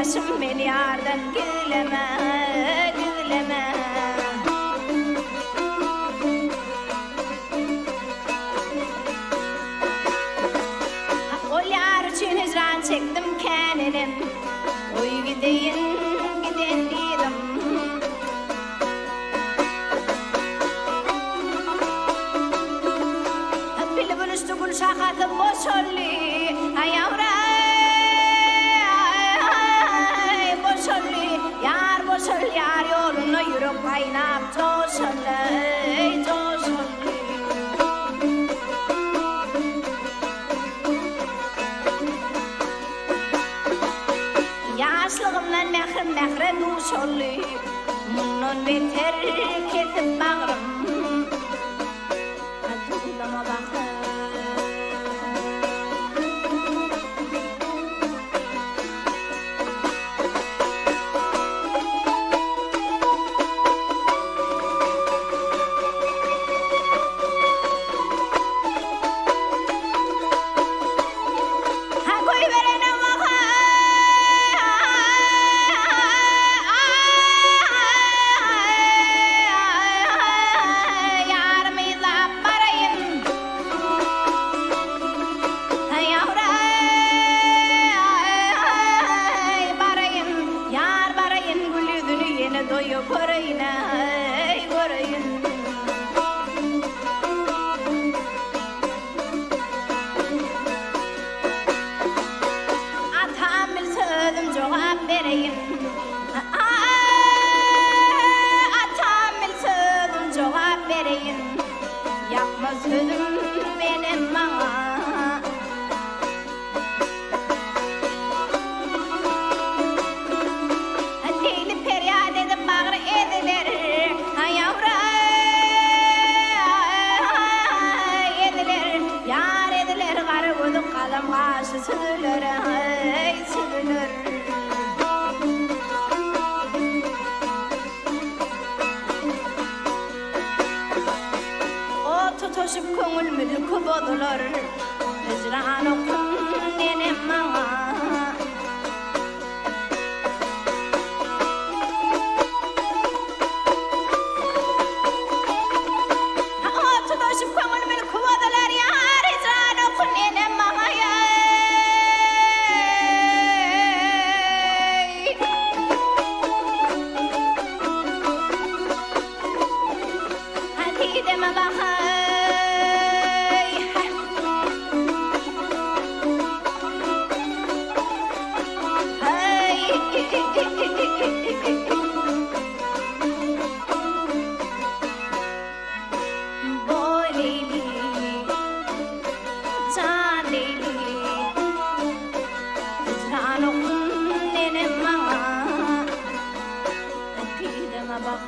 başım beni yardan gizleme, gizleme. O yar için hicran çektim kendim, oy gideyim, gideyim dedim. Bili buluştu gül şakatı boşolli, ayavray, boşolli, yar boşol, yar yoluna yürüp kaynap coşolli, coşolli. Yaşlığımdan mehrim mehre duşolli, bundan beter ketip bağrım. Adulama bakın. Sözüm benim bana. Deyli feryat edip bağrı edilir, yavray edilir, yar edilir, karı gözü kalem kaşı süzülür, süzülür. Tutuşup köngül mülkü bodular, hicran okun nenem bana. Tutuşup köngül mülkü bodular, yar hicran okun nenem bana. Hadi deme bana. Bak